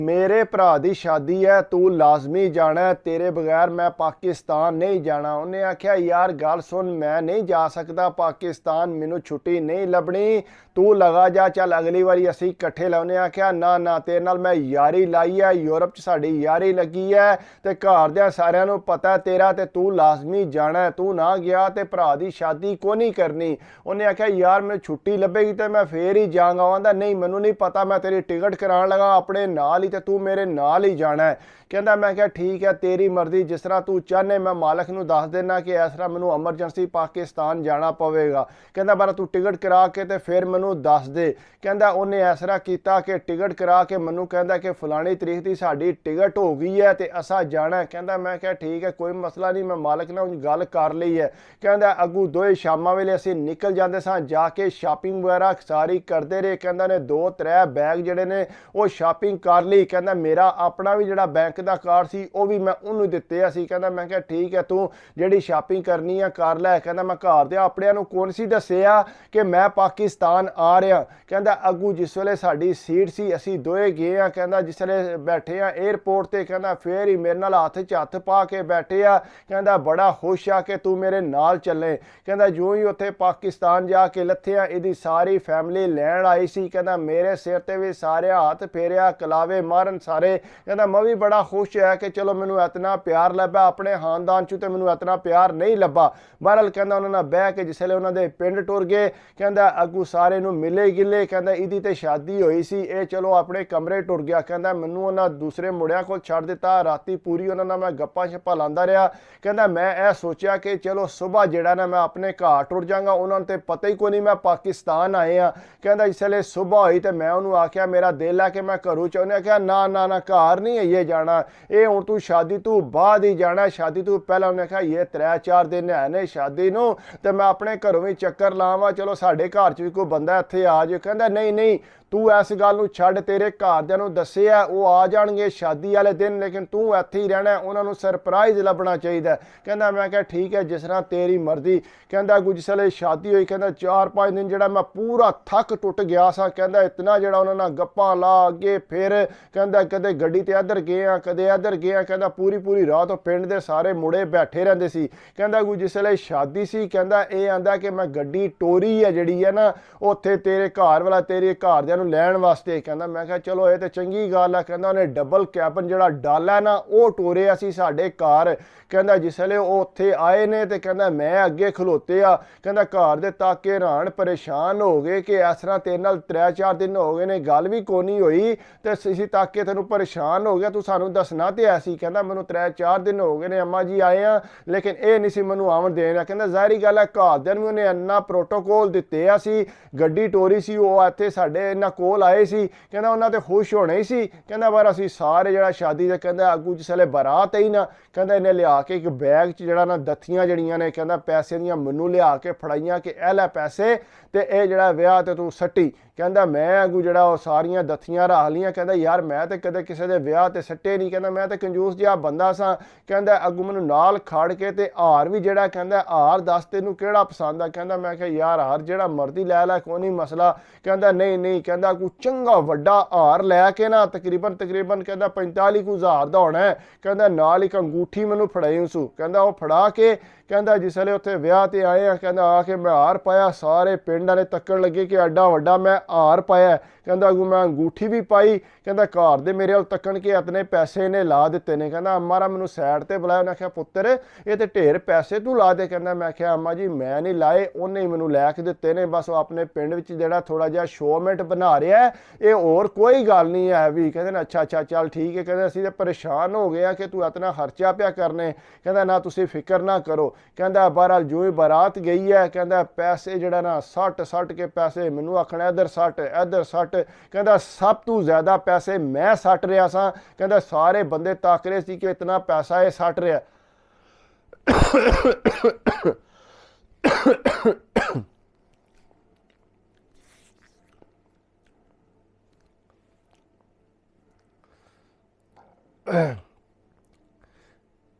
मेरे भरा दी शादी है, तू लाजमी जाना है, तेरे बगैर मैं पाकिस्तान नहीं जाना। उन्हें आख्या यार गल सुन, मैं नहीं जा सकता पाकिस्तान, मैनू छुट्टी नहीं लभनी, तू लगा जा, चल अगली बारी असी इकट्ठे ला। उन्हें आख्या ना ना, तेरे नाल मैं यारी लाई है, यूरोप च साडी यारी लगी है, ते घर दे सारियां नू पता है तेरा, ते तू लाजमी जाना है, तू ना गया ते भरा दी शादी को नहीं करनी। उन्हें आख्या यार मैं छुट्टी लभेगी तो मैं फिर ही जाऊंगा। आंदा नहीं, मैनू नहीं पता, मैं तेरी टिकट कराण लगा अपने नाल ही, ते तू मेरे नाल ही जाना है। कहता मैं क्या ठीक है, तेरी मर्जी, जिस तरह तू चाहने, मैं मालक नू दस देना कि इस तरह मैनू एमरजेंसी पाकिस्तान जाना पवेगा। कहता पर तू टिकट करा के ते फिर मैनू दस दे। कहता उन्हें इस तरह किया कि टिकट करा के मैनू कहता कि फलानी तरीक की साडी टिकट हो गई है ते असा जाना है। कहता मैं क्या ठीक है, कोई मसला नहीं, मैं मालक नाल गल कर ली है। कहता अगू दोए शामां वेले असीं निकल जाते सां, जाके शॉपिंग वगैरह सारी करते रहे। कहता ने 2-3 बैग जिहड़े ने वो शॉपिंग कर ली। कहता मेरा अपना भी जिहड़ा बैंक दा कार्ड सी वो भी मैं उन्होंने दिते सी। कहता मैं क्या ठीक है, तू जिहड़ी शॉपिंग करनी है कर लै। कहता मैं घर दे अपणियां नूं कौन सी दस्सिया कि मैं पाकिस्तान आ रहा। कहता अगू जिस वेले साडी सीट सी असीं दोए गए आ। कहता जिस वेले बैठे आ एयरपोर्ट ते, कहता फिर ही मेरे नाल हत्थ च हत्थ पा के बैठे आ। कहता बड़ा खुश आ कि तू मेरे नाल चले। कहता जो ही उत्थे पाकिस्तान जाके लथया, इहदी सारी फैमिली लैण आई सी। कहता मेरे सिर ते भी सारे हाथ फेरिया, कलावे मारन सारे। कहता मैं भी बड़ा खुश है कि चलो मैनू इतना प्यार लभा, अपने खानदान चू तो मैनू इतना प्यार नहीं लभा। बहरहाल कहता उन्होंने बह के जिसले उन्होंने पिंड टुर गए, कहता अगू सारे नू मिले गिले। कहता इहदी ते शादी होई सी, ये चलो अपने कमरे टुर गया। कहता मैनू उन्होंने दूसरे मुंडियां कोल छड्ड दिता, राती पूरी उन्होंने मैं गप्पां शप्पां लांदा रहा। कहता मैं यह सोचा कि चलो सुबह जिहड़ा ना मैं अपने घर टुर जाऊंगा, उन्होंने तो पता ही कोई नहीं मैं पाकिस्तान आए हाँ। कहता जिसले सुबह हुई तो मैं उन्होंने आख्या मेरा दिल है कि मैं घरों च। उन्हें आख्या ना ना ना, घर नहीं आइए जाना, ये हूँ तू शादी तू बाद ही जाना, शादी तू पहला। उन्हें आख्या ये 3-4 दिन है ने शादी नू, तो मैं अपने घरों भी चक्कर लावां, चलो साडे घर च भी कोई बंदा इत्थे आ जाए। कहता नहीं नहीं, तू इस गल नूं छड्ड, तेरे घरदिआं नूं दस्सिआ वो आ जाणगे शादी वाले दिन, लेकिन तू इत्थे ही रहना, उन्होंने सरप्राइज लभना चाहिए। कहता मैं क्या ठीक है, जिस तरह तेरी मर्जी। कहता जिसले शादी हुई, कहता 4-5 दिन जिहड़ा मैं पूरा थक टुट गया सा। कहता इतना जिहड़ा उन्होंने गप्पां ला अगे फिर। कहता कदे गड्डी ते इधर गए आ, कदे इधर गए आ। कहता पूरी पूरी रात पिंड दे सारे मुड़े बैठे रहंदे सी। कहता जिसले शादी सी, कहता ये आंदा कि मैं गड्डी टोरी है जिहड़ी है ना उत्थे तेरे घर वाला तेरे घरदिआं नूं लैण वास्ते। कहता मैं क्या चलो ये तो चंगी गल है। कहता उन्हें डबल कैबन जिहड़ा डाला है ना वो टोरिया सी साडे घर। कहता जिसले वो उत्थे आए ने ते कहता मैं अगे खलोते आ। कहता घर दे ताके हैरान परेशान हो गए कि इस तरह तेरे नाल 3-4 दिन हो गए ने, गल भी कोनी होई ते इसी ताके तेनू परेशान हो गया, तू सानू दसना ते ऐसी। कहता मैनू 3-4 दिन हो गए ने अम्मा जी आए हैं, लेकिन ये नहीं सी मैनू आवन देना। कहता जाहिर गल है घरदिआं नूं उन्हें इन्ना प्रोटोकॉल दिते आ सी, गड्डी टोरी सी, वो इत्थे साडे इन्ना कोल आए सी। कहता उन्हां ते खुश होने ही सी। कहता पर असीं सारे जिहड़ा शादी दे कहता अगू जिसले बारात आई ना, कहता इन्हें लिया के एक बैग च जिहड़ा ना दत्थियां जड़ियां ने, कहता पैसे दियां मैनू लिया के फड़ाइयां कि ए लै पैसे ते ये जिहड़ा विआह ते तू सट्टी। कहता मैं अगू जिहड़ा वो सारियां दत्थियां रख लियां। कहता यार मैं तो कदे किसी दे विआह ते सट्टे नहीं। कहता मैं तो कंजूस जिहा बंदा सा। कहता अगू मैनू नाल खड़ के ते हार भी जिहड़ा कहता हार दस तैनू किहड़ा पसंद आ। कहता मैं क्या यार हार जिहड़ा मर्जी लै लै, कोई नहीं मसला। कहता नहीं नहीं, कहता कोई चंगा वड्डा हार लैके ना तकरीबन कहता 45,000 दा होना है। कहता नाल एक अंगूठी मैनू फड़ाई उसू। कहता वो फड़ा के कहता जिसले उत्थे विआह ते आए हैं, कहता आके मैं हार पाया, सारे पिंड वाले तक्कण लगे कि एडा वड्डा मैं हार पाया। कहता अगू मैं अंगूठी भी पाई। कहता घर दे मेरे वाल तक्कण के इतने पैसे ने ला दिते ने। कहता अम्मा रा मैनू सैड ते बुलाया। उन्हें आख्या पुत्तर ये तो ढेर पैसे तू ला दे। कहता मैं आख्या अम्मा जी मैं नहीं लाए, उन्हें ही मैनू लैके दिते ने, बस वो अपने पिंड विच जिहड़ा थोड़ा जिहा शोमेंट बना रहा है, ये होर कोई गल नहीं है भी। कहते अच्छा अच्छा चल ठीक है। कहते असीं तो परेशान हो गए कि तू इतना खर्चा पिया करने। कहता ना तुसीं फिक्र ना करो। कहता बहरहाल जो ही बारात गई है, कहता पैसे जिहड़ा ना सट के पैसे मैनू आखना इधर सट। कहता सब तो ज़्यादा पैसे मैं सट रहा सा। कहता सारे बंदे तक रहे सी कि इतना पैसा ये सट रहा।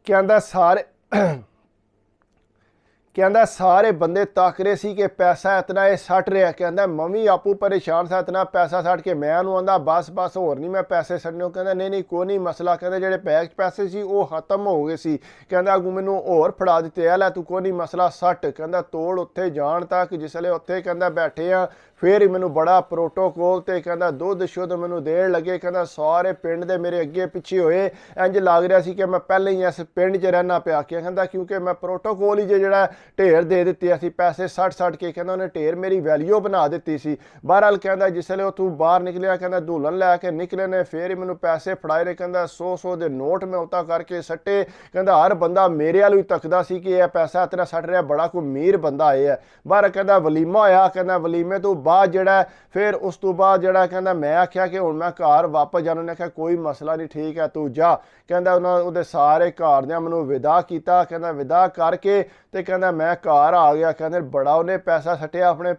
कहता सारे ਕਹਿੰਦਾ ਸਾਰੇ ਬੰਦੇ ਤੱਕ ਰਹੇ ਸੀ ਕਿ ਪੈਸਾ ਇਤਨਾ ਇਹ ਸੱਟ ਰਿਹਾ। ਕਹਿੰਦਾ ਮੰਮੀ ਆਪੂ ਪਰੇਸ਼ਾਨ ਸੀ, ਇਤਨਾ ਪੈਸਾ ਸੱਟ ਕੇ ਮੈਂ ਉਹਨੂੰ ਆਂਦਾ ਬਸ ਹੋਰ ਨਹੀਂ ਮੈਂ ਪੈਸੇ ਛੱਡਣੇ। ਕਹਿੰਦਾ ਨਹੀਂ ਕੋਈ ਨਹੀਂ ਮਸਲਾ, ਕਹਿੰਦਾ ਜਿਹੜੇ ਬੈਗ 'ਚ ਪੈਸੇ ਸੀ ਉਹ ਖਤਮ ਹੋ ਗਏ ਸੀ। ਕਹਿੰਦਾ ਅੱਗੂ ਮੈਨੂੰ ਹੋਰ ਫੜਾ ਦਿੱਤੇ, ਆ ਲੈ ਤੂੰ ਕੋਈ ਨਹੀਂ ਮਸਲਾ ਸੱਟ। ਕਹਿੰਦਾ ਤੋੜ ਉੱਥੇ ਜਾਣ ਤੱਕ ਜਿਸਲੇ ਉੱਥੇ ਕਹਿੰਦਾ ਬੈਠੇ ਆ ਫਿਰ ਹੀ ਮੈਨੂੰ ਬੜਾ ਪ੍ਰੋਟੋਕੋਲ ਤੇ ਕਹਿੰਦਾ ਦੁੱਧ ਸ਼ੁੱਧ ਮੈਨੂੰ ਦੇਣ ਲੱਗੇ। ਕਹਿੰਦਾ ਸਾਰੇ ਪਿੰਡ ਦੇ ਮੇਰੇ ਅੱਗੇ ਪਿੱਛੇ ਹੋਏ, ਇੰਜ ਲੱਗ ਰਿਹਾ ਸੀ ਕਿ ਮੈਂ ਪਹਿਲਾਂ ਹੀ ਇਸ ਪਿੰਡ 'ਚ ਰਹਿਣਾ ਪਿਆ। ਕਹਿੰਦਾ ਕਿਉਂਕਿ ਮੈਂ ਪ੍ਰੋਟੋਕੋਲ ਹੀ ਜਿਹੜਾ ਢੇਰ ਦੇ ਦਿੱਤੀ ਸੀ ਪੈਸੇ ਸੱਟ ਕੇ। ਕਹਿੰਦਾ ਉਹਨੇ ਢੇਰ ਮੇਰੀ ਵੈਲਿਊ ਬਣਾ ਦਿੱਤੀ ਸੀ। ਬਹਰਹਾਲ ਕਹਿੰਦਾ ਜਿਸਲੇ ਉਹ ਤੂੰ ਬਾਹਰ ਨਿਕਲਿਆ, ਕਹਿੰਦਾ ਦੁਲਹਨ ਲੈ ਕੇ ਨਿਕਲੇ ਨੇ, ਫਿਰ ਹੀ ਮੈਨੂੰ ਪੈਸੇ ਫੜਾਏ ਨੇ। ਕਹਿੰਦਾ 100 ਦੇ ਨੋਟ ਮੈਂ ਉਤਾ ਕਰਕੇ ਸੱਟੇ। ਕਹਿੰਦਾ ਹਰ ਬੰਦਾ ਮੇਰੇ ਵੱਲ ਹੀ ਤੱਕਦਾ ਸੀ ਕਿ ਇਹ ਪੈਸਾ ਇਤਨਾ ਸੱਟ ਰਿਹਾ, ਬੜਾ ਕੋਈ ਅਮੀਰ ਬੰਦਾ ਇਹ ਹੈ। ਬਾਹਰ ਕਹਿੰਦਾ ਵਲੀਮਾ ਹੋਇਆ। ਕਹਿੰਦਾ ਵਲੀਮੇ ਤੋਂ ਬਾਅਦ ਜਿਹੜਾ ਫਿਰ ਉਸ ਤੋਂ ਬਾਅਦ ਜਿਹੜਾ ਕਹਿੰਦਾ ਮੈਂ ਆਖਿਆ ਕਿ ਹੁਣ ਮੈਂ ਘਰ ਵਾਪਸ ਜਾਣਾ। ਉਹਨੇ ਆਖਿਆ ਕੋਈ ਮਸਲਾ ਨਹੀਂ, ਠੀਕ ਹੈ ਤੂੰ ਜਾ। ਕਹਿੰਦਾ ਉਹਦੇ ਸਾਰੇ ਘਰਦਿਆਂ ਮੈਨੂੰ ਵਿਦਾ ਕੀਤਾ। ਕਹਿੰਦਾ ਵਿਦਾ ਕਰਕੇ ਤੇ ਕਹਿੰਦਾ ਮੈਂ ਘਰ ਆ ਗਿਆ। ਕਹਿੰਦੇ ਬੜਾ ਉਹਨੇ ਪੈਸਾ ਸੱਟਿਆ ਆਪਣੇ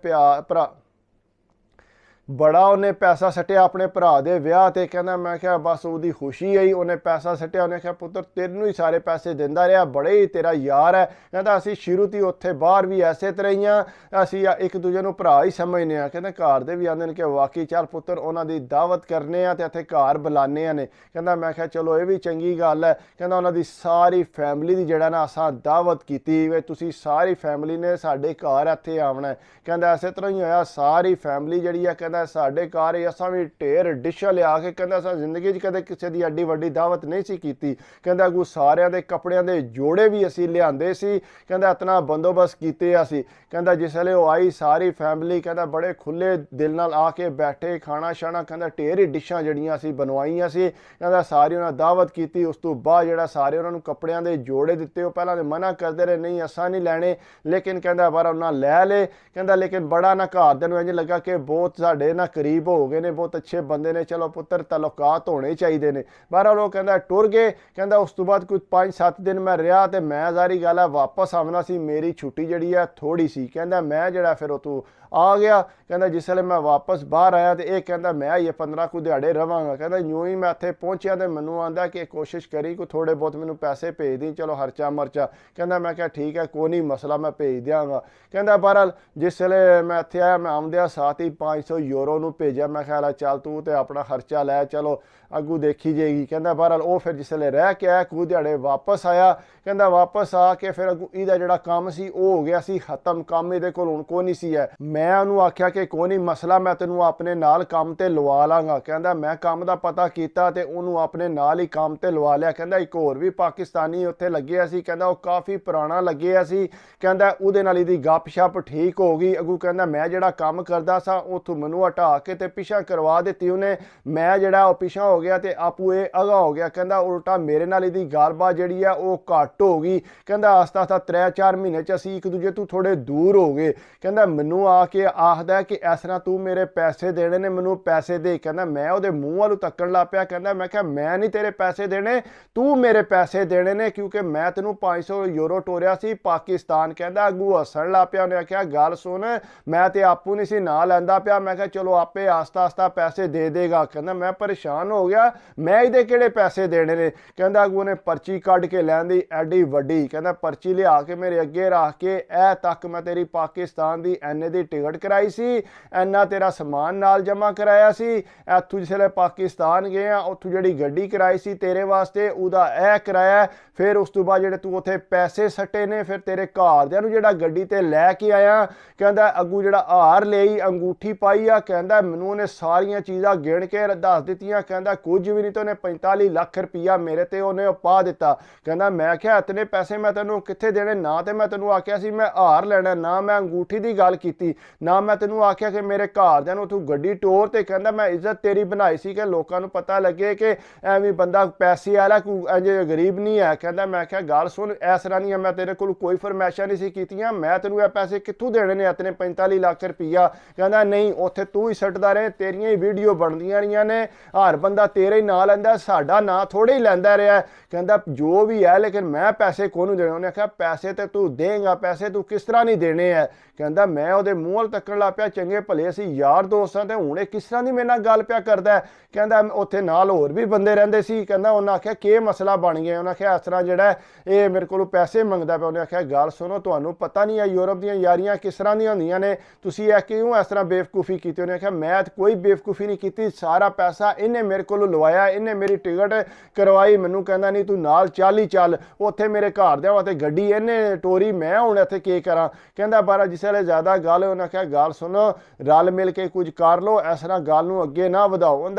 ਆਪਣੇ ਭਰਾ ਦੇ ਵਿਆਹ ਤੇ। ਕਹਿੰਦਾ ਮੈਂ ਕਿਹਾ ਬਸ ਉਹਦੀ ਖੁਸ਼ੀ ਆਈ, ਉਹਨੇ ਪੈਸਾ ਸੱਟਿਆ। ਉਹਨੇ ਕਿਹਾ ਪੁੱਤਰ ਤੈਨੂੰ ਹੀ ਸਾਰੇ ਪੈਸੇ ਦਿੰਦਾ ਰਿਹਾ, ਬੜੇ ਹੀ ਤੇਰਾ ਯਾਰ ਹੈ। ਕਹਿੰਦਾ ਅਸੀਂ ਸ਼ੁਰੂ ਤੋਂ ਉੱਥੇ ਬਾਹਰ ਵੀ ਐਸੇ ਤਰ੍ਹਾਂ ਹੀ ਆ, ਅਸੀਂ ਇੱਕ ਦੂਜੇ ਨੂੰ ਭਰਾ ਹੀ ਸਮਝਦੇ ਹਾਂ। ਕਹਿੰਦਾ ਘਰ ਦੇ ਵੀ ਆਉਂਦੇ ਨੇ ਕਿ ਵਾਕਈ ਚੱਲ ਪੁੱਤਰ ਉਹਨਾਂ ਦੀ ਦਾਵਤ ਕਰਨੇ ਆ ਤੇ ਇੱਥੇ ਘਰ ਬੁਲਾਉਂਦੇ ਨੇ। ਕਹਿੰਦਾ ਮੈਂ ਕਿਹਾ ਚਲੋ ਇਹ ਵੀ ਚੰਗੀ ਗੱਲ ਹੈ। ਕਹਿੰਦਾ ਉਹਨਾਂ ਦੀ ਸਾਰੀ ਫੈਮਿਲੀ ਦੀ ਜਿਹੜਾ ਨਾ ਅਸਾਂ ਦਾਵਤ ਕੀਤੀ ਵੀ ਤੁਸੀਂ ਸਾਰੀ ਫੈਮਿਲੀ ਨੇ ਸਾਡੇ ਘਰ ਇੱਥੇ ਆਉਣਾ। ਕਹਿੰਦਾ ਇਸੇ ਤਰ੍ਹਾਂ ਹੀ ਹੋਇਆ, ਸਾਰੀ ਫੈਮਿਲੀ ਜਿਹੜੀ ਆ ਕਹਿੰਦਾ ਸਾਡੇ ਘਰ ਅਸਾਂ ਵੀ ਢੇਰ ਡਿਸ਼ਾਂ ਲਿਆ ਕੇ, ਕਹਿੰਦਾ ਅਸਾਂ ਜ਼ਿੰਦਗੀ 'ਚ ਕਦੇ ਕਿਸੇ ਦੀ ਐਡੀ ਵੱਡੀ ਦਾਵਤ ਨਹੀਂ ਸੀ ਕੀਤੀ। ਕਹਿੰਦਾ ਅੱਗੋਂ ਸਾਰਿਆਂ ਦੇ ਕੱਪੜਿਆਂ ਦੇ ਜੋੜੇ ਵੀ ਅਸੀਂ ਲਿਆਂਦੇ ਸੀ। ਕਹਿੰਦਾ ਇਤਨਾ ਬੰਦੋਬਸਤ ਕੀਤੇ ਅਸੀਂ। ਕਹਿੰਦਾ ਜਿਸ ਵੇਲੇ ਉਹ ਆਈ ਸਾਰੀ ਫੈਮਿਲੀ ਕਹਿੰਦਾ ਬੜੇ ਖੁੱਲੇ ਦਿਲ ਨਾਲ ਆ ਕੇ ਬੈਠੇ, ਖਾਣਾ ਛਾਣਾ ਕਹਿੰਦਾ ਢੇਰ ਹੀ ਡਿਸ਼ਾਂ ਜਿਹੜੀਆਂ ਅਸੀਂ ਬਣਵਾਈਆਂ ਸੀ। ਕਹਿੰਦਾ ਸਾਰੀ ਉਹਨਾਂ ਦਾਵਤ ਕੀਤੀ। ਉਸ ਤੋਂ ਬਾਅਦ ਜਿਹੜਾ ਸਾਰੇ ਉਹਨਾਂ ਨੂੰ ਕੱਪੜਿਆਂ ਦੇ ਜੋੜੇ ਦਿੱਤੇ। ਉਹ ਪਹਿਲਾਂ ਤਾਂ ਮਨਾ ਕਰਦੇ ਰਹੇ ਨਹੀਂ ਅਸਾਂ ਨਹੀਂ ਲੈਣੇ, ਲੇਕਿਨ ਕਹਿੰਦਾ ਬਾਹਰ ਉਹਨਾਂ ਲੈ ਲਏ। ਕਹਿੰਦਾ ਲੇਕਿਨ ਬੜਾ ਨਾ ਘਰਦਿਆਂ ਨੂੰ ਇੰਝ ਲੱਗਾ ਕਿ ਬਹੁਤ ਸਾਡੇ ਨਾ ਕਰੀਬ ਹੋ ਗਏ ਨੇ, ਬਹੁਤ ਅੱਛੇ ਬੰਦੇ ਨੇ, ਚਲੋ ਪੁੱਤਰ ਤਾਲੁਕਾਤ ਹੋਣੇ ਚਾਹੀਦੇ ਨੇ। ਬਹਰਹਾਲ ਉਹ ਕਹਿੰਦਾ ਟੁਰ ਗਏ। ਕਹਿੰਦਾ ਉਸ ਤੋਂ ਬਾਅਦ ਕੋਈ 5-7 ਦਿਨ ਮੈਂ ਰਿਹਾ ਤੇ ਮੈਂ ਜ਼ਾਰੀ ਗੱਲ ਹੈ ਵਾਪਸ ਆਉਣਾ ਸੀ, ਮੇਰੀ ਛੁੱਟੀ ਜਿਹੜੀ ਹੈ ਥੋੜੀ ਸੀ। ਕਹਿੰਦਾ ਮੈਂ ਜਿਹੜਾ ਫਿਰ ਉੱਥੋਂ ਆ ਗਿਆ। ਕਹਿੰਦਾ ਜਿਸ ਵੇਲੇ ਮੈਂ ਵਾਪਸ ਬਾਹਰ ਆਇਆ ਤੇ ਇਹ ਕਹਿੰਦਾ ਮੈਂ ਇਹ 15 ਕੁ ਦਿਹਾੜੇ ਰਵਾਂਗਾ। ਕਹਿੰਦਾ ਜਿਉਂ ਹੀ ਮੈਂ ਇੱਥੇ ਪਹੁੰਚਿਆ ਤੇ ਮੈਨੂੰ ਆਂਦਾ ਕਿ ਕੋਸ਼ਿਸ਼ ਕਰੀ ਕੋਈ ਥੋੜੇ ਬਹੁਤ ਮੈਨੂੰ ਪੈਸੇ ਭੇਜ ਦੀ, ਚਲੋ ਖਰਚਾ ਮਰਚਾ। ਕਹਿੰਦਾ ਮੈਂ ਕਿਹਾ ਠੀਕ ਹੈ ਕੋਈ ਨਹੀਂ ਮਸਲਾ, ਮੈਂ ਭੇਜ ਦਿਆਂਗਾ। ਕਹਿੰਦਾ ਬਹਰਹਾਲ ਜਿਸ ਵੇਲੇ ਮੈਂ ਇੱਥੇ ਆਇਆ ਮੈਂ ਆਉਂਦਿਆਂ ਸਾਥ ਹੀ 500 ਯੂਰੋ ਨੂੰ ਭੇਜਿਆ। ਮੈਂ ਕਿਹਾ ਚੱਲ ਤੂੰ ਤੇ ਆਪਣਾ ਖਰਚਾ ਲੈ, ਚਲੋ ਅੱਗੂ ਦੇਖੀ ਜਾਏਗੀ। ਕਹਿੰਦਾ ਬਹਰਹਾਲ ਉਹ ਫਿਰ ਜਿਸ ਵੇਲੇ ਰਹਿ ਕੇ ਆਇਆ ਕੁ ਦਿਹਾੜੇ ਵਾਪਸ ਆਇਆ। ਕਹਿੰਦਾ ਵਾਪਸ ਆ ਕੇ ਫਿਰ ਅੱਗੂ ਇਹਦਾ ਜਿਹੜਾ ਕੰਮ ਸੀ ਉਹ ਹੋ ਗਿਆ ਸੀ ਖਤਮ, ਕੰਮ ਇਹਦੇ ਕੋਲ ਹੁਣ ਕੋਈ ਨਹੀਂ ਸੀ ਹੈ। ਮੈਂ ਉਹਨੂੰ ਆਖਿਆ ਕਿ ਕੋਈ ਨਹੀਂ ਮਸਲਾ, ਮੈਂ ਤੈਨੂੰ ਆਪਣੇ ਨਾਲ ਕੰਮ ਤੇ ਲਵਾ ਲਾਂਗਾ। ਕਹਿੰਦਾ ਮੈਂ ਕੰਮ ਦਾ ਪਤਾ ਕੀਤਾ ਤੇ ਉਹਨੂੰ ਆਪਣੇ ਨਾਲ ਹੀ ਕੰਮ ਤੇ ਲਵਾ ਲਿਆ। ਕਹਿੰਦਾ ਇੱਕ ਹੋਰ ਵੀ ਪਾਕਿਸਤਾਨੀ ਉੱਥੇ ਲੱਗਿਆ ਸੀ। ਕਹਿੰਦਾ ਉਹ ਕਾਫੀ ਪੁਰਾਣਾ ਲੱਗਿਆ ਸੀ। ਕਹਿੰਦਾ ਉਹਦੇ ਨਾਲ ਇਹਦੀ ਗੱਪ ਸ਼ੱਪ ਠੀਕ ਹੋ ਗਈ। ਅੱਗੂ ਕਹਿੰਦਾ ਮੈਂ ਜਿਹੜਾ ਕੰਮ ਕਰਦਾ ਸਾਂ ਉੱਥੋਂ ਮੈਨੂੰ ਹਟਾ ਕੇ ਤੇ ਪਿਛਾ ਕਰਵਾ ਦਿੱਤੀ ਉਹਨੇ। ਮੈਂ ਜਿਹੜਾ ਉਹ ਪਿਛਾ ਹੋ ਗਿਆ ਤੇ ਆਪੂ ਇਹ ਅਗਾ ਹੋ ਗਿਆ। ਕਹਿੰਦਾ ਉਲਟਾ ਮੇਰੇ ਨਾਲ ਇਹਦੀ ਗੱਲਬਾਤ ਜਿਹੜੀ ਆ ਉਹ ਘੱਟ ਹੋ ਗਈ। ਕਹਿੰਦਾ ਆਸਤਾ ਆਸਤਾ 3-4 ਮਹੀਨੇ 'ਚ ਅਸੀਂ ਇੱਕ ਦੂਜੇ ਤੋਂ ਥੋੜੇ ਦੂਰ ਹੋ ਗਏ। ਕਹਿੰਦਾ ਮੈਨੂੰ ਆ ਕੇ ਆਖਦਾ ਕਿ ਇਸ ਤਰ੍ਹਾਂ ਤੂੰ ਮੇਰੇ ਪੈਸੇ ਦੇਣੇ ਨੇ, ਮੈਨੂੰ ਪੈਸੇ ਦੇ। ਕਹਿੰਦਾ ਮੈਂ ਉਹਦੇ ਮੂੰਹ ਵੱਲ ਤੱਕਣ ਲੱਗ ਪਿਆ। ਕਹਿੰਦਾ ਮੈਂ ਕਿਹਾ ਮੈਂ ਨਹੀਂ ਤੇਰੇ ਪੈਸੇ ਦੇਣੇ, ਤੂੰ ਮੇਰੇ ਪੈਸੇ ਦੇਣੇ ਨੇ, ਕਿਉਂਕਿ ਮੈਂ ਤੈਨੂੰ 500 ਯੂਰੋ ਟੋਰਿਆ ਸੀ ਪਾਕਿਸਤਾਨ। ਕਹਿੰਦਾ ਅੱਗੂ ਹੱਸਣ ਲੱਗ ਪਿਆ। ਉਹਨੇ ਆਖਿਆ ਗੱਲ ਸੁਣ, ਮੈਂ ਤੇ ਆਪੂ ਨਹੀਂ ਸੀ ਨਾ ਲੈਂਦਾ ਪਿਆ। ਮੈਂ ਕਿਹਾ ਚਲੋ ਆਪੇ ਆਸਤਾ ਆਸਤਾ ਪੈਸੇ ਦੇ ਦੇਗਾ। ਕਹਿੰਦਾ ਮੈਂ ਪਰੇਸ਼ਾਨ ਹੋ ਗਿਆ, ਮੈਂ ਇਹਦੇ ਕਿਹੜੇ ਪੈਸੇ ਦੇਣੇ ਨੇ। ਕਹਿੰਦਾ ਅੱਗੂ ਨੇ ਪਰਚੀ ਕੱਢ ਕੇ ਲੈਂਦੀ ਐਡੀ ਵੱਡੀ। ਕਹਿੰਦਾ ਪਰਚੀ ਲਿਆ ਕੇ ਮੇਰੇ ਅੱਗੇ ਰੱਖ ਕੇ, ਇਹ ਤੱਕ ਮੈਂ ਤੇਰੀ ਪਾਕਿਸਤਾਨ ਦੀ ਐਨੇ ਦੀ ਟਿਕਟ ਕਰਾਈ ਸੀ, ਐਨਾ ਤੇਰਾ ਸਮਾਨ ਨਾਲ ਜਮ੍ਹਾਂ ਕਰਾਇਆ ਸੀ, ਇੱਥੋਂ ਜਿਸਲੇ ਪਾਕਿਸਤਾਨ ਗਏ ਆ ਉੱਥੋਂ ਜਿਹੜੀ ਗੱਡੀ ਕਰਾਈ ਸੀ ਤੇਰੇ ਵਾਸਤੇ ਉਹਦਾ ਇਹ ਕਿਰਾਇਆ। ਫਿਰ ਉਸ ਤੋਂ ਬਾਅਦ ਜਿਹੜੇ ਤੂੰ ਉੱਥੇ ਪੈਸੇ ਸੱਟੇ ਨੇ, ਫਿਰ ਤੇਰੇ ਘਰਦਿਆਂ ਨੂੰ ਜਿਹੜਾ ਗੱਡੀ ਤੇ ਲੈ ਕੇ ਆਇਆ। ਕਹਿੰਦਾ ਅੱਗੂ ਜਿਹੜਾ ਹਾਰ ਲਈ, ਅੰਗੂਠੀ ਪਾਈ ਆ। ਕਹਿੰਦਾ ਮੈਨੂੰ ਉਹਨੇ ਸਾਰੀਆਂ ਚੀਜ਼ਾਂ ਗਿਣ ਕੇ ਦੱਸ ਦਿੱਤੀਆਂ। ਕਹਿੰਦਾ ਕੁਝ ਵੀ ਨਹੀਂ ਤੇ ਉਹਨੇ 45 ਲੱਖ ਰੁਪਈਆ ਮੇਰੇ ਤੇ ਉਹਨੇ ਪਾ ਦਿੱਤਾ। ਕਹਿੰਦਾ ਮੈਂ ਕਿਹਾ ਇਤਨੇ ਪੈਸੇ ਮੈਂ ਤੈਨੂੰ ਕਿੱਥੇ ਦੇਣੇ, ਨਾ ਤੇ ਮੈਂ ਤੈਨੂੰ ਆਖਿਆ ਸੀ ਮੈਂ ਹਾਰ ਲੈਣਾ, ਨਾ ਮੈਂ ਅੰਗੂਠੀ ਦੀ ਗੱਲ ਕੀਤੀ, ਨਾ ਮੈਂ ਤੈਨੂੰ ਆਖਿਆ ਕਿ ਮੇਰੇ ਘਰਦਿਆਂ ਨੂੰ ਤੂੰ ਗੱਡੀ ਟੋਰ। ਤੇ ਕਹਿੰਦਾ ਮੈਂ ਇੱਜ਼ਤ ਤੇਰੀ ਬਣਾਈ ਸੀ ਕਿ ਲੋਕਾਂ ਨੂੰ ਪਤਾ ਲੱਗੇ ਕਿ ਐਵੇਂ ਬੰਦਾ ਪੈਸੇ ਵਾਲਾ ਕੋਈ ਇੰਜ ਗਰੀਬ ਨਹੀਂ ਹੈ। ਕਹਿੰਦਾ ਮੈਂ ਕਿਹਾ ਗੱਲ ਸੁਣ, ਇਸ ਤਰ੍ਹਾਂ ਨਹੀਂ ਮੈਂ ਤੇਰੇ ਕੋਲ ਕੋਈ ਫਰਮਾਇਸ਼ਾਂ ਨਹੀਂ ਸੀ ਕੀਤੀਆਂ, ਮੈਂ ਤੈਨੂੰ ਇਹ ਪੈਸੇ ਕਿੱਥੋਂ ਦੇਣੇ ਨੇ ਇਤਨੇ 45 ਲੱਖ ਰੁਪਈਆ। ਕਹਿੰਦਾ ਨਹੀਂ ਉੱਥੇ ਤੂੰ ਹੀ ਸੱਟਦਾ ਰਹੇ, ਤੇਰੀਆਂ ਹੀ ਵੀਡੀਓ ਬਣਦੀਆਂ ਰਹੀਆਂ ਨੇ, ਹਰ ਬੰਦਾ ਕਹਿੰਦਾ ਤੇਰੇ ਹੀ ਨਾਂ ਲੈਂਦਾ, ਸਾਡਾ ਨਾਂ ਥੋੜ੍ਹੇ ਹੀ ਲੈਂਦਾ ਰਿਹਾ। ਕਹਿੰਦਾ ਜੋ ਵੀ ਹੈ ਲੇਕਿਨ ਮੈਂ ਪੈਸੇ ਕੋਹਨੂੰ ਦੇਣੇ। ਉਹਨੇ ਆਖਿਆ ਪੈਸੇ ਤੇ ਤੂੰ ਦੇਂਗਾ, ਪੈਸੇ ਤੂੰ ਕਿਸ ਤਰ੍ਹਾਂ ਨਹੀਂ ਦੇਣੇ ਹੈ। ਕਹਿੰਦਾ ਮੈਂ ਉਹਦੇ ਮੂੰਹ ਵੱਲ ਤੱਕਣ ਲੱਗ ਪਿਆ, ਚੰਗੇ ਭਲੇ ਅਸੀਂ ਯਾਰ ਦੋਸਤ ਹਾਂ ਤੇ ਹੁਣ ਇਹ ਕਿਸ ਤਰ੍ਹਾਂ ਦੀ ਮੇਰੇ ਨਾਲ ਗੱਲ ਪਿਆ ਕਰਦਾ। ਕਹਿੰਦਾ ਉੱਥੇ ਨਾਲ ਹੋਰ ਵੀ ਬੰਦੇ ਰਹਿੰਦੇ ਸੀ। ਕਹਿੰਦਾ ਉਹਨਾਂ ਆਖਿਆ ਕੀ ਮਸਲਾ ਬਣ ਗਿਆ। ਉਹਨਾਂ ਆਖਿਆ ਇਸ ਤਰ੍ਹਾਂ ਜਿਹੜਾ ਇਹ ਮੇਰੇ ਕੋਲੋਂ ਪੈਸੇ ਮੰਗਦਾ ਪਿਆ। ਉਹਨੇ ਆਖਿਆ ਗੱਲ ਸੁਣੋ, ਤੁਹਾਨੂੰ ਪਤਾ ਨਹੀਂ ਹੈ ਯੂਰਪ ਦੀਆਂ ਯਾਰੀਆਂ ਕਿਸ ਤਰ੍ਹਾਂ ਦੀਆਂ ਹੁੰਦੀਆਂ ਨੇ, ਤੁਸੀਂ ਇਹ ਕਿਉਂ ਇਸ ਤਰ੍ਹਾਂ ਬੇਵਕੂਫੀ ਕੀਤੀ। ਉਹਨੇ ਆਖਿਆ ਮੈਂ ਕੋਈ ਬੇਵਕੂਫੀ ਨਹੀਂ ਕੀਤੀ, ਸਾਰਾ ਪੈਸਾ ਇਹਨੇ ਮੇਰੇ ਕੋਲੋਂ ਲਵਾਇਆ, ਇਹਨੇ ਮੇਰੀ ਟਿਕਟ ਕਰਵਾਈ ਮੈਨੂੰ। ਕਹਿੰਦਾ ਨਹੀਂ ਤੂੰ ਨਾਲ ਚੱਲ ਹੀ ਚੱਲ, ਉੱਥੇ ਮੇਰੇ ਘਰ ਦੇ ਵਾਸਤੇ ਗੱਡੀ ਇਹਨੇ ਟੋਰੀ, ਮੈਂ ਹੁਣ ਇੱਥੇ ਕੀ ਕਰਾਂ। ਕਹਿੰਦਾ ਬਾਰਾ ਜਿਸ ਵੇਲੇ ਜ਼ਿਆਦਾ ਗੱਲ, ਉਹਨੇ ਆਖਿਆ ਗੱਲ ਸੁਣੋ, ਰਲ ਮਿਲ ਕੇ ਕੁਝ ਕਰ ਲਓ, ਇਸ ਤਰ੍ਹਾਂ ਗੱਲ ਨੂੰ ਅੱਗੇ ਨਾ ਵਧਾਓ।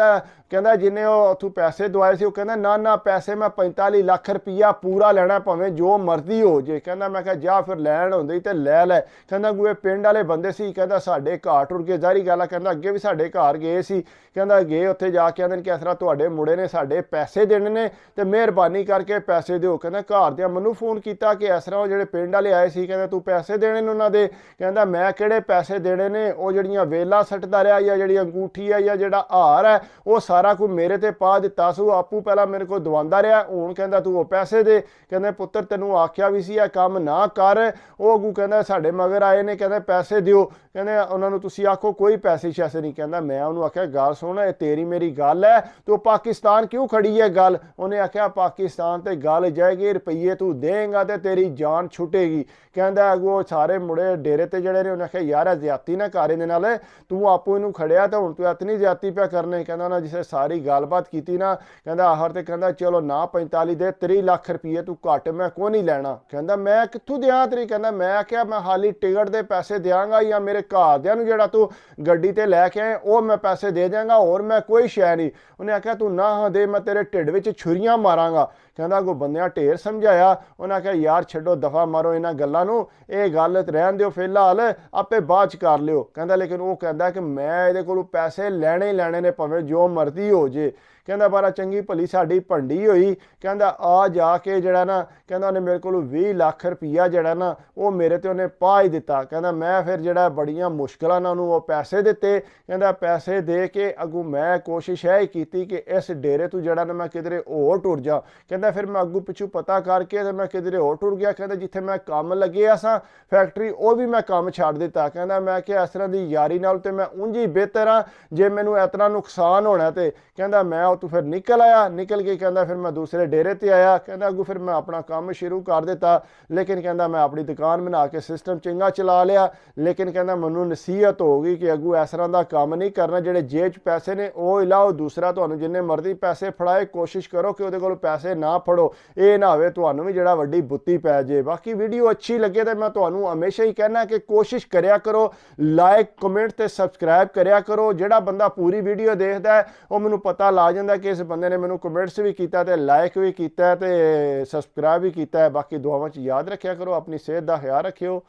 ਕਹਿੰਦਾ ਜਿੰਨੇ ਉਹ ਉੱਥੋਂ ਪੈਸੇ ਦਵਾਏ ਸੀ ਉਹ ਕਹਿੰਦਾ ਨਾ ਪੈਸੇ ਮੈਂ 45 ਲੱਖ ਰੁਪਈਆ ਪੂਰਾ ਲੈਣਾ, ਭਾਵੇਂ ਜੋ ਮਰਜ਼ੀ ਹੋ ਜੇ। ਕਹਿੰਦਾ ਮੈਂ ਕਿਹਾ ਜਾ ਫਿਰ ਲੈਣ ਹੁੰਦੀ ਤੇ ਲੈ ਲੈ। ਕਹਿੰਦਾ ਕੋਈ ਪਿੰਡ ਵਾਲੇ ਬੰਦੇ ਸੀ, ਕਹਿੰਦਾ ਸਾਡੇ ਘਰ ਟੁਰ ਕੇ, ਜ਼ਾਰੀ ਗੱਲ ਆ, ਕਹਿੰਦਾ ਅੱਗੇ ਵੀ ਸਾਡੇ ਘਰ ਗਏ ਸੀ। ਕਹਿੰਦਾ ਗਏ ਉੱਥੇ ਜਾ ਕੇ ਕਹਿੰਦੇ ਕਿ ਇਸ ਤਰ੍ਹਾਂ ਤੁਹਾਡੇ ਮੁੰਡੇ ਨੇ ਸਾਡੇ ਪੈਸੇ ਦੇਣੇ ਨੇ ਤੇ ਮਿਹਰਬਾਨੀ ਕਰਕੇ ਪੈਸੇ ਦਿਓ। ਕਹਿੰਦਾ ਘਰ ਦਿਆਂ ਮੈਨੂੰ ਫੋਨ ਕੀਤਾ ਕਿ ਇਸ ਤਰ੍ਹਾਂ ਉਹ ਜਿਹੜੇ ਪਿੰਡ ਵਾਲੇ ਆਏ ਸੀ, ਕਹਿੰਦਾ ਤੂੰ ਪੈਸੇ ਦੇਣੇ ਨੇ ਉਹਨਾਂ ਦੇ। ਕਹਿੰਦਾ ਮੈਂ ਕਿਹੜੇ ਪੈਸੇ ਦੇਣੇ ਨੇ, ਉਹ ਜਿਹੜੀਆਂ ਵੇਲਾਂ ਸੱਟਦਾ ਰਿਹਾ ਜਾਂ ਜਿਹੜੀ ਅੰਗੂਠੀ ਹੈ ਜਾਂ ਜਿਹੜਾ ਹਾਰ ਹੈ ਉਹ ਸਾਰਾ ਕੁਝ ਮੇਰੇ ਤੇ ਪਾ ਦਿੱਤਾ ਸੂ, ਆਪੂ ਪਹਿਲਾਂ ਮੇਰੇ ਕੋਲ ਦਵਾਉਂਦਾ ਰਿਹਾ, ਹੁਣ ਕਹਿੰਦਾ ਤੂੰ ਉਹ ਪੈਸੇ ਦੇ। ਕਹਿੰਦੇ ਪੁੱਤਰ ਤੈਨੂੰ ਆਖਿਆ ਵੀ ਸੀ ਇਹ ਕੰਮ ਨਾ ਕਰ। ਉਹ ਅੱਗੂ ਕਹਿੰਦਾ ਸਾਡੇ ਮਗਰ ਆਏ ਨੇ, ਕਹਿੰਦੇ ਪੈਸੇ ਦਿਓ। ਕਹਿੰਦੇ ਉਹਨਾਂ ਨੂੰ ਤੁਸੀਂ ਆਖੋ ਕੋਈ ਪੈਸੇ ਸ਼ੈਸੇ ਨਹੀਂ। ਕਹਿੰਦਾ ਮੈਂ ਉਹਨੂੰ ਆਖਿਆ ਗੱਲ ਸੁਣ, ਇਹ ਤੇਰੀ ਮੇਰੀ ਗੱਲ ਹੈ, ਤੂੰ ਪਾਕਿਸਤਾਨ ਕਿਉਂ ਖੜੀ ਹੈ ਗੱਲ। ਉਹਨੇ ਆਖਿਆ ਪਾਕਿਸਤਾਨ ਤੇ ਗੱਲ ਜਾਏਗੀ, ਰੁਪਈਏ ਤੂੰ ਦੇਂਗਾ ਤੇ ਤੇਰੀ ਜਾਨ ਛੁੱਟੇਗੀ। ਕਹਿੰਦਾ ਅੱਗੋਂ ਸਾਰੇ ਮੁੰਡੇ ਡੇਰੇ ਤੇ ਜਿਹੜੇ ਨੇ ਉਹਨੇ ਆਖਿਆ ਯਾਰ ਜ਼ਿਆਤੀ ਨਾ ਕਰ ਇਹਦੇ ਨਾਲ, ਤੂੰ ਆਪੂ ਇਹਨੂੰ ਖੜਿਆ ਤਾਂ ਹੁਣ ਤੂੰ ਇਤਨੀ ਜ਼ਿਆਤੀ ਪਿਆ ਕਰਨੇ। ਕਹਿੰਦਾ ਉਹਨਾਂ ਜਿਸੇ ਸਾਰੀ ਗੱਲਬਾਤ ਕੀਤੀ ਨਾ, ਕਹਿੰਦਾ ਆਖਰ ਤੇ ਕਹਿੰਦਾ ਚਲੋ ਨਾ 45 ਦੇ 30 ਲੱਖ ਰੁਪਈਏ ਤੂੰ ਘੱਟ ਮੈਂ ਕੋ ਨਹੀਂ ਲੈਣਾ। ਕਹਿੰਦਾ ਮੈਂ ਕਿੱਥੋਂ ਦਿਆਂ ਤੇਰੀ। ਕਹਿੰਦਾ ਮੈਂ ਆਖਿਆ ਮੈਂ ਹਾਲੀ ਟਿਕਟ ਦੇ ਪੈਸੇ ਦਿਆਂਗਾ ਜਾਂ ਮੇਰੇ ਘਰਦਿਆਂ ਨੂੰ ਜਿਹੜਾ ਤੂੰ ਗੱਡੀ ਤੇ ਲੈ ਕੇ ਆਏ ਉਹ ਮੈਂ ਪੈਸੇ ਦੇ ਦਿਆਂਗਾ, ਹੋਰ ਮੈਂ ਕੋਈ ਸ਼ੈ ਨਹੀਂ। ਉਹਨੇ ਆਖਿਆ ਤੂੰ ਨਾ ਦੇ, ਮੈਂ ਤੇਰੇ ਢਿੱਡ ਵਿੱਚ ਛੁਰੀਆਂ ਮਾਰਾਂਗਾ। ਕਹਿੰਦਾ ਅੱਗੋਂ ਬੰਦਿਆਂ ਢੇਰ ਸਮਝਾਇਆ। ਉਹਨਾਂ ਆਖਿਆ ਯਾਰ ਛੱਡੋ, ਦਫਾ ਮਾਰੋ ਇਹਨਾਂ ਗੱਲਾਂ ਨੂੰ, ਇਹ ਗੱਲ ਰਹਿਣ ਦਿਓ ਫਿਲਹਾਲ, ਆਪੇ ਬਾਅਦ ਚ ਕਰ ਲਿਓ। ਕਹਿੰਦਾ ਲੇਕਿਨ ਉਹ ਕਹਿੰਦਾ ਕਿ ਮੈਂ ਇਹਦੇ ਕੋਲੋਂ ਪੈਸੇ ਲੈਣੇ ਹੀ ਲੈਣੇ ਨੇ, ਭਾਵੇਂ ਜੋ ਮਰਜ਼ੀ ਹੋ ਜੇ। ਕਹਿੰਦਾ ਬਾਰਾ ਚੰਗੀ ਭਲੀ ਸਾਡੀ ਭੰਡੀ ਹੋਈ। ਕਹਿੰਦਾ ਆ ਜਾ ਕੇ ਜਿਹੜਾ ਨਾ, ਕਹਿੰਦਾ ਉਹਨੇ ਮੇਰੇ ਕੋਲੋਂ 20 ਲੱਖ ਰੁਪਈਆ ਜਿਹੜਾ ਨਾ ਉਹ ਮੇਰੇ ਤੇ ਉਹਨੇ ਪਾ ਹੀ ਦਿੱਤਾ। ਕਹਿੰਦਾ ਮੈਂ ਫਿਰ ਜਿਹੜਾ ਬੜੀਆਂ ਮੁਸ਼ਕਲਾਂ ਨਾਲ ਉਹਨੂੰ ਉਹ ਪੈਸੇ ਦਿੱਤੇ। ਕਹਿੰਦਾ ਪੈਸੇ ਦੇ ਕੇ ਅੱਗੋਂ ਮੈਂ ਕੋਸ਼ਿਸ਼ ਇਹ ਕੀਤੀ ਕਿ ਇਸ ਡੇਰੇ ਤੋਂ ਜਿਹੜਾ ਨਾ ਮੈਂ ਕਿਧਰੇ ਹੋਰ ਟੁਰ ਜਾ। ਕਹਿੰਦਾ ਫਿਰ ਮੈਂ ਅੱਗੋਂ ਪਿੱਛੋਂ ਪਤਾ ਕਰਕੇ ਤੇ ਮੈਂ ਕਿਧਰੇ ਹੋਰ ਟੁਰ ਗਿਆ। ਕਹਿੰਦਾ ਜਿੱਥੇ ਮੈਂ ਕੰਮ ਲੱਗਿਆ ਸਾਂ ਫੈਕਟਰੀ, ਉਹ ਵੀ ਮੈਂ ਕੰਮ ਛੱਡ ਦਿੱਤਾ। ਕਹਿੰਦਾ ਮੈਂ ਕਿ ਇਸ ਤਰ੍ਹਾਂ ਦੀ ਯਾਰੀ ਨਾਲ ਤੇ ਮੈਂ ਉਂਝ ਹੀ ਬਿਹਤਰ ਹਾਂ, ਜੇ ਮੈਨੂੰ ਇਤਨਾ ਨੁਕਸਾਨ ਹੋਣਾ ਤੇ। ਕਹਿੰਦਾ ਮੈਂ ਉਹ ਤੋਂ ਫਿਰ ਨਿਕਲ ਆਇਆ, ਨਿਕਲ ਕੇ ਕਹਿੰਦਾ ਫਿਰ ਮੈਂ ਦੂਸਰੇ ਡੇਰੇ ਤੇ ਆਇਆ। ਕਹਿੰਦਾ ਅੱਗੋਂ ਫਿਰ ਮੈਂ ਆਪਣਾ ਕੰਮ ਸ਼ੁਰੂ ਕਰ ਦਿੱਤਾ, ਲੇਕਿਨ ਕਹਿੰਦਾ ਮੈਂ ਆਪਣੀ ਦੁਕਾਨ ਬਣਾ ਕੇ ਸਿਸਟਮ ਚੰਗਾ ਚਲਾ ਲਿਆ। ਲੇਕਿਨ ਕਹਿੰਦਾ ਮੈਨੂੰ ਨਸੀਹਤ ਹੋ ਗਈ ਕਿ ਅੱਗੋਂ ਇਸ ਤਰ੍ਹਾਂ ਦਾ ਕੰਮ ਨਹੀਂ ਕਰਨਾ, ਜਿਹੜੇ ਜੇਬ 'ਚ ਪੈਸੇ ਨੇ ਉਹ ਇਲਾਓ, ਦੂਸਰਾ ਤੁਹਾਨੂੰ ਜਿੰਨੇ ਮਰਜ਼ੀ ਪੈਸੇ ਫੜਾਏ ਕੋਸ਼ਿਸ਼ ਕਰੋ ਕਿ ਉਹਦੇ ਕੋਲ ਪੈਸੇ ਨਾ ਫੜੋ, ਇਹ ਨਾ ਹੋਵੇ ਤੁਹਾਨੂੰ ਵੀ ਜਿਹੜਾ ਵੱਡੀ ਬੁੱਤੀ ਪੈ ਜੇ। ਬਾਕੀ ਵੀਡੀਓ ਅੱਛੀ ਲੱਗੇ ਤਾਂ ਮੈਂ ਤੁਹਾਨੂੰ ਹਮੇਸ਼ਾ ਹੀ ਕਹਿਣਾ ਕਿ ਕੋਸ਼ਿਸ਼ ਕਰਿਆ ਕਰੋ, ਲਾਈਕ ਕਮੈਂਟ ਤੇ ਸਬਸਕ੍ਰਾਈਬ ਕਰਿਆ ਕਰੋ। ਜਿਹੜਾ ਬੰਦਾ ਪੂਰੀ ਵੀਡੀਓ ਦੇਖਦਾ ਹੈ ਉਹ ਮੈਨੂੰ ਪਤਾ ਲੱਗ ਜਾਂਦਾ ਕਿ ਇਸ ਬੰਦੇ ਨੇ ਮੈਨੂੰ ਕਮੈਂਟਸ ਵੀ ਕੀਤਾ ਤੇ ਲਾਈਕ ਵੀ ਕੀਤਾ ਤੇ ਸਬਸਕ੍ਰਾਈਬ ਵੀ ਕੀਤਾ ਹੈ। ਬਾਕੀ ਦੁਆਵਾਂ 'ਚ ਯਾਦ ਰੱਖਿਆ ਕਰੋ, ਆਪਣੀ ਸਿਹਤ ਦਾ ਖਿਆਲ ਰੱਖਿਓ।